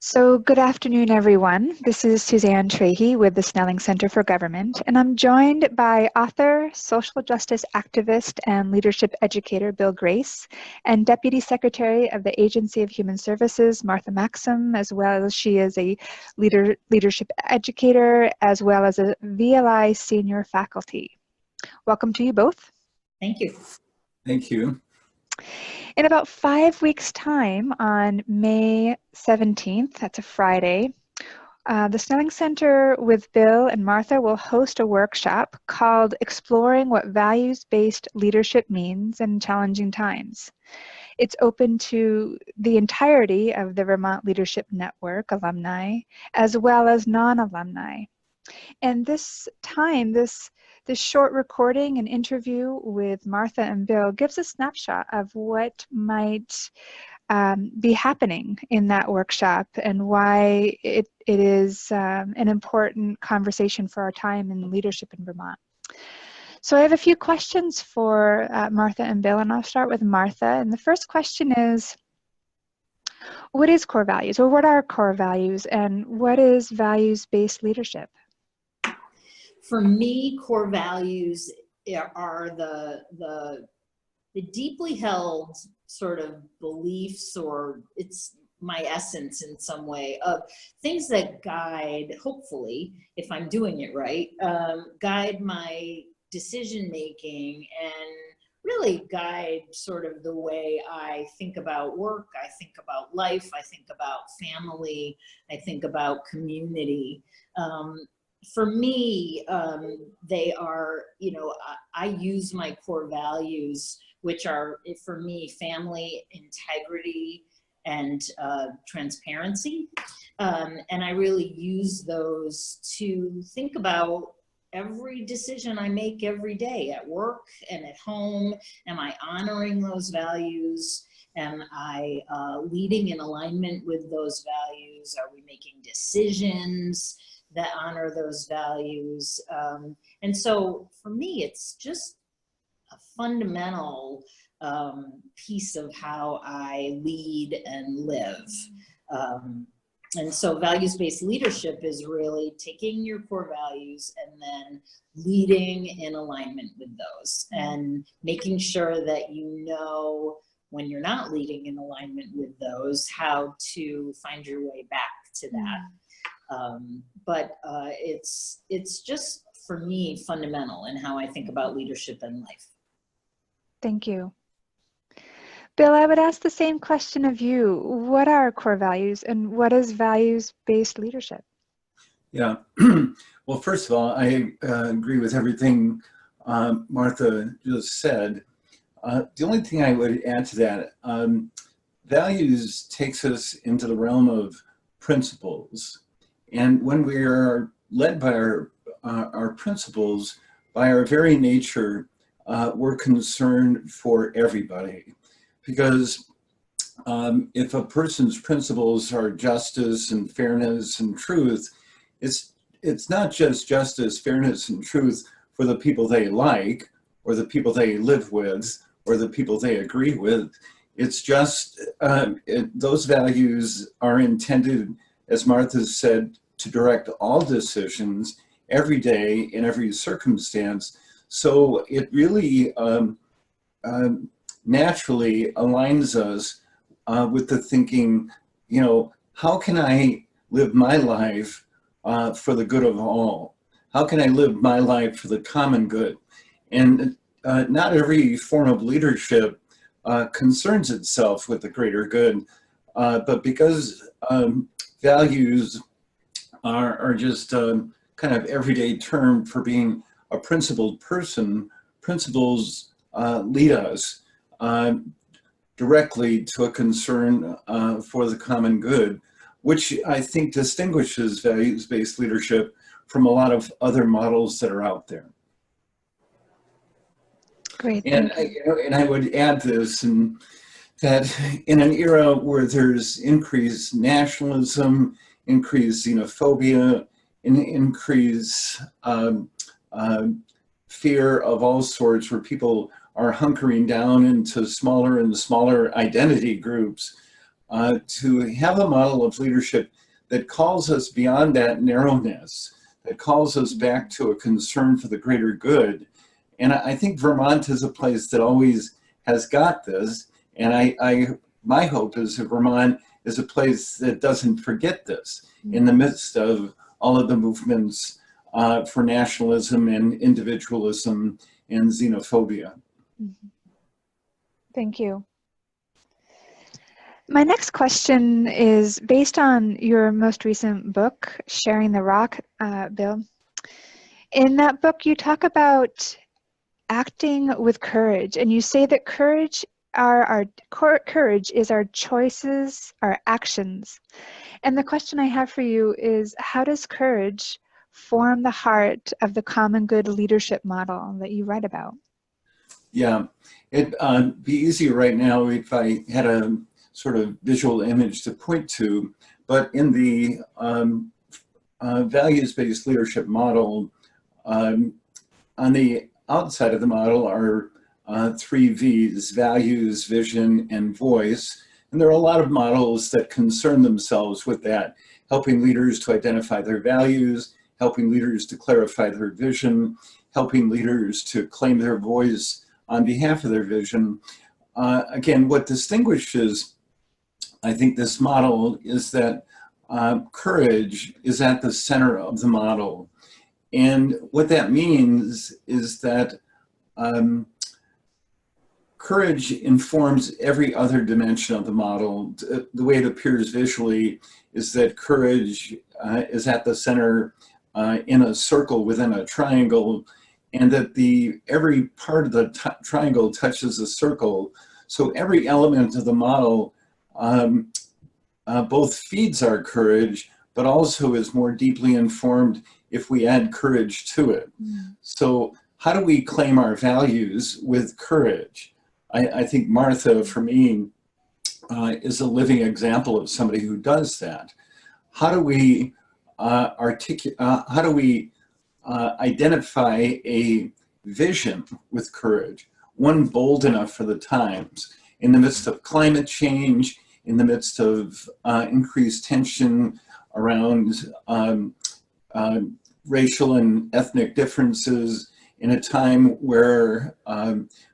So good afternoon, everyone. This is Suzanne Trahey with the Snelling Center for Government, and I'm joined by author, social justice activist, and leadership educator Bill Grace, and Deputy Secretary of the Agency of Human Services, Martha Maksym, as well as she is a leadership educator, as well as a VLI senior faculty. Welcome to you both. Thank you. Thank you. In about 5 weeks' time, on May 17th, that's a Friday, the Snelling Center with Bill and Martha will host a workshop called Exploring What Values-Based Leadership Means in Challenging Times. It's open to the entirety of the Vermont Leadership Network alumni, as well as non-alumni. And this time, this short recording and interview with Martha and Bill gives a snapshot of what might be happening in that workshop and why it is an important conversation for our time in leadership in Vermont. So I have a few questions for Martha and Bill, and I'll start with Martha. And the first question is, what is core values, or what are core values, and what is values-based leadership? For me, core values are the deeply held sort of beliefs, or it's my essence in some way, of things that guide, hopefully, if I'm doing it right, guide my decision making and really guide sort of the way I think about work, I think about life, I think about family, I think about community. For me, they are, I use my core values, which are, for me, family, integrity, and transparency. And I really use those to think about every decision I make every day at work and at home. Am I honoring those values? Am I leading in alignment with those values? Are we making decisions that honor those values? And so for me, it's just a fundamental piece of how I lead and live. And so values-based leadership is really taking your core values and then leading in alignment with those, and making sure that you know when you're not leading in alignment with those, how to find your way back to that. But it's just, for me, fundamental in how I think about leadership and life. Thank you. Bill, I would ask the same question of you. What are core values, and what is values-based leadership? Yeah. Well, first of all, I agree with everything Martha just said. The only thing I would add to that, values takes us into the realm of principles. And when we are led by our principles, by our very nature, we're concerned for everybody. Because if a person's principles are justice and fairness and truth, it's not just justice, fairness, and truth for the people they like, or the people they live with, or the people they agree with. It's just, those values are intended, as Martha said, to direct all decisions every day in every circumstance. So it really naturally aligns us with the thinking, how can I live my life for the good of all? How can I live my life for the common good? And not every form of leadership concerns itself with the greater good, but because values are just kind of everyday term for being a principled person, principles lead us directly to a concern for the common good, which I think distinguishes values-based leadership from a lot of other models that are out there. Great. And I would add this, that in an era where there's increased nationalism, increased xenophobia, increased fear of all sorts, where people are hunkering down into smaller and smaller identity groups, to have a model of leadership that calls us beyond that narrowness, that calls us back to a concern for the greater good. And I think Vermont is a place that always has got this. And my hope is that Vermont is a place that doesn't forget this in the midst of all of the movements for nationalism and individualism and xenophobia. Thank you. My next question is based on your most recent book, Sharing the Rock, Bill. In that book, you talk about acting with courage, and you say that courage is our choices, our actions. And the question I have for you is, how does courage form the heart of the common good leadership model that you write about? Yeah, it'd be easier right now if I had a sort of visual image to point to, but in the values-based leadership model, on the outside of the model are 3 V's: values, vision, and voice. And there are a lot of models that concern themselves with that, helping leaders to identify their values, helping leaders to clarify their vision, helping leaders to claim their voice on behalf of their vision. Again, what distinguishes, I think, this model is that courage is at the center of the model. And what that means is that courage informs every other dimension of the model. The way it appears visually is that courage is at the center in a circle within a triangle, and that every part of the triangle touches a circle. So every element of the model both feeds our courage, but also is more deeply informed if we add courage to it. So how do we claim our values with courage? I think Martha, for me, is a living example of somebody who does that. How do we identify a vision with courage, one bold enough for the times, in the midst of climate change, in the midst of increased tension around racial and ethnic differences, in a time where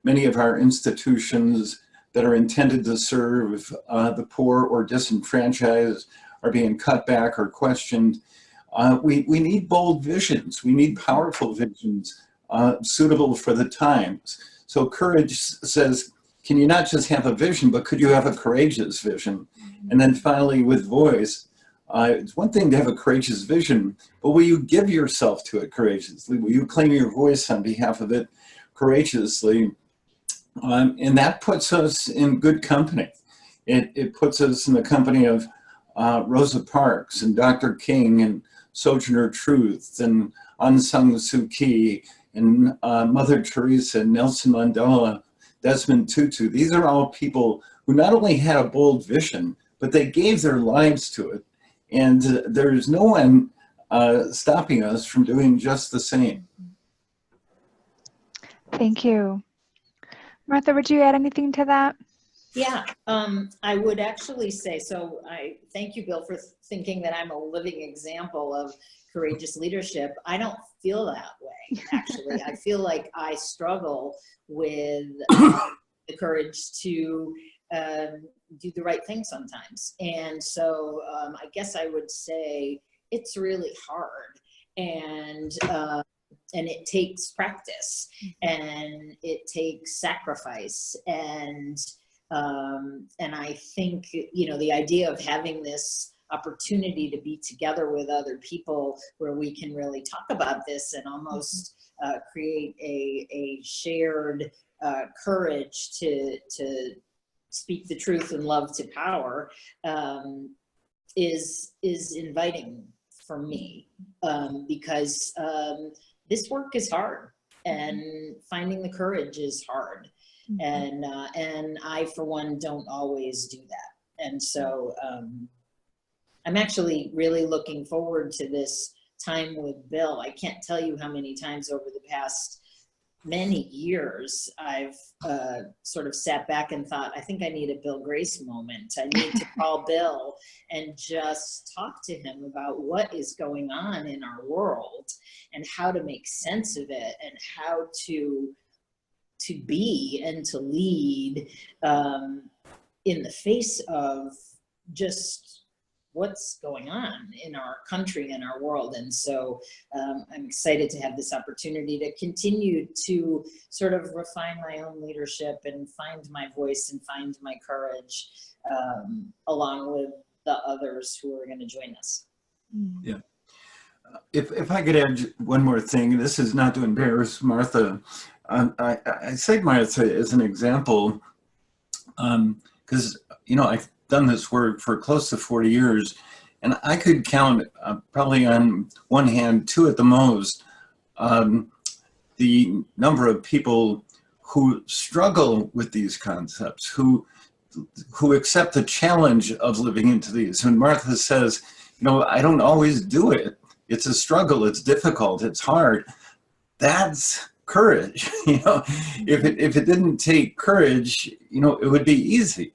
many of our institutions that are intended to serve the poor or disenfranchised are being cut back or questioned. We need bold visions. We need powerful visions suitable for the times. So courage says, can you not just have a vision, but could you have a courageous vision? And then finally, with voice, it's one thing to have a courageous vision, but will you give yourself to it courageously? Will you claim your voice on behalf of it courageously? And that puts us in good company. It puts us in the company of Rosa Parks and Dr. King and Sojourner Truth and Aung San Suu Kyi and Mother Teresa and Nelson Mandela, Desmond Tutu. These are all people who not only had a bold vision, but they gave their lives to it. And there's no one stopping us from doing just the same. Thank you. Martha, would you add anything to that? Yeah, I would actually say, so I thank you, Bill, for thinking that I'm a living example of courageous leadership. I don't feel that way, actually. I feel like I struggle with the courage to do the right thing sometimes. And so I guess I would say it's really hard. And it takes practice, and it takes sacrifice, and I think, you know, the idea of having this opportunity to be together with other people where we can really talk about this and almost create a shared courage to speak the truth and love to power is inviting for me, because this work is hard, and finding the courage is hard. And I, for one, don't always do that. And so I'm actually really looking forward to this time with Bill. I can't tell you how many times over the past many years, I've sort of sat back and thought, I think I need a Bill Grace moment. I need to call Bill and just talk to him about what is going on in our world and how to make sense of it and how to be and to lead in the face of just what's going on in our country and our world. And so I'm excited to have this opportunity to continue to sort of refine my own leadership and find my voice and find my courage along with the others who are going to join us. Yeah. If I could add one more thing, this is not to embarrass Martha. I cite Martha as an example because, you know, I've done this work for close to 40 years, and I could count probably on one hand, two at the most, the number of people who struggle with these concepts, who accept the challenge of living into these. When Martha says, you know, I don't always do it. It's a struggle, it's difficult, it's hard. That's courage. You know, if it didn't take courage, you know, it would be easy.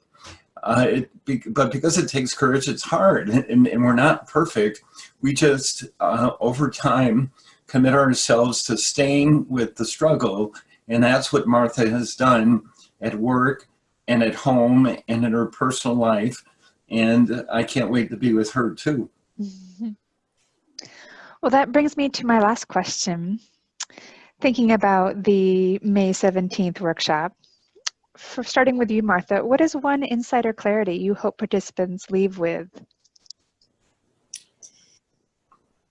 But because it takes courage, it's hard, and we're not perfect. We just, over time, commit ourselves to staying with the struggle, and that's what Martha has done at work and at home and in her personal life, and I can't wait to be with her too. Mm-hmm. Well, that brings me to my last question. Thinking about the May 17th workshop, starting with you, Martha, what is one insider clarity you hope participants leave with?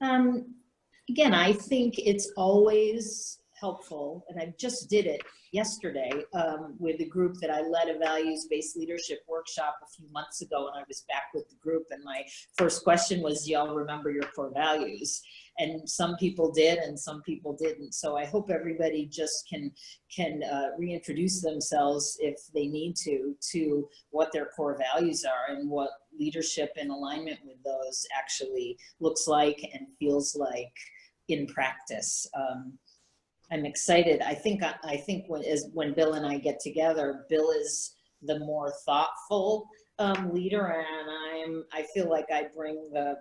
Again, I think it's always helpful, and I just did it yesterday with a group that I led a values-based leadership workshop a few months ago, and I was back with the group, and my first question was, do y'all remember your core values? And some people did, and some people didn't. So I hope everybody just can reintroduce themselves if they need to what their core values are and what leadership in alignment with those actually looks like and feels like in practice. I'm excited. I think when Bill and I get together, Bill is the more thoughtful leader, and I feel like I bring the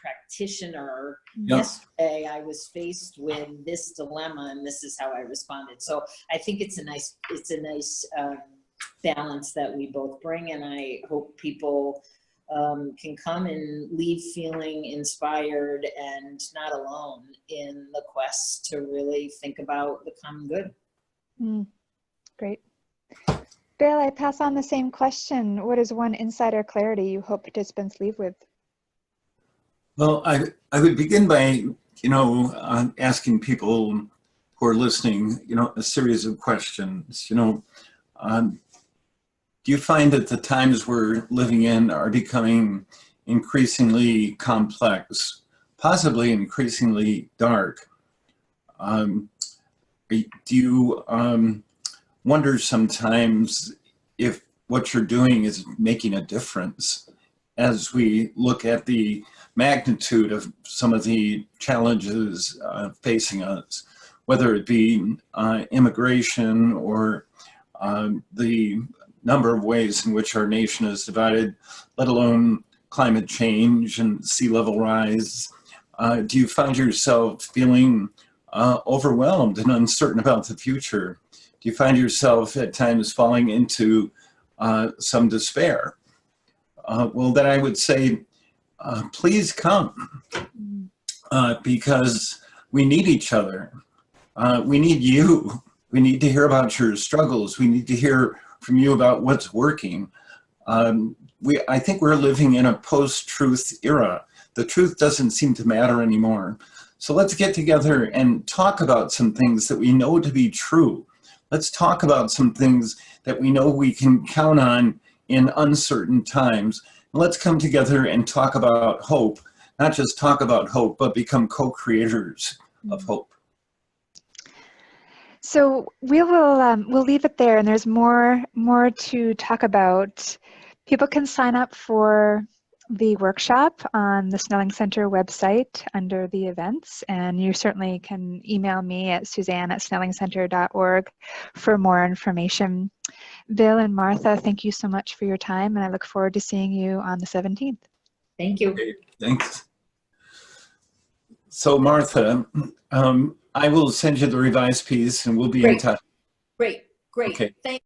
practitioner. Yep. Yesterday I was faced with this dilemma, and this is how I responded. So I think it's a nice balance that we both bring, and I hope people can come and leave feeling inspired and not alone in the quest to really think about the common good. Great. Bill, I pass on the same question. What is one insider clarity you hope participants leave with? Well, I would begin by, you know, asking people who are listening, you know, a series of questions. You know, do you find that the times we're living in are becoming increasingly complex, possibly increasingly dark? Do you wonder sometimes if what you're doing is making a difference as we look at the magnitude of some of the challenges facing us, whether it be immigration or the number of ways in which our nation is divided, let alone climate change and sea level rise? Do you find yourself feeling overwhelmed and uncertain about the future? Do you find yourself at times falling into some despair? Well, then I would say, please come, because we need each other. We need you. We need to hear about your struggles. We need to hear from you about what's working. I think we're living in a post-truth era. The truth doesn't seem to matter anymore. So let's get together and talk about some things that we know to be true. Let's talk about some things that we know we can count on in uncertain times. Let's come together and talk about hope, not just talk about hope, but become co-creators of hope. So we'll leave it there, and there's more to talk about. People can sign up for the workshop on the Snelling Center website under the events, and you certainly can email me at suzanne@snellingcenter.org for more information. Bill and Martha, thank you so much for your time, and I look forward to seeing you on the 17th. Thank you. Okay, thanks. So Martha, I will send you the revised piece and we'll be in touch. Great. Okay. Thank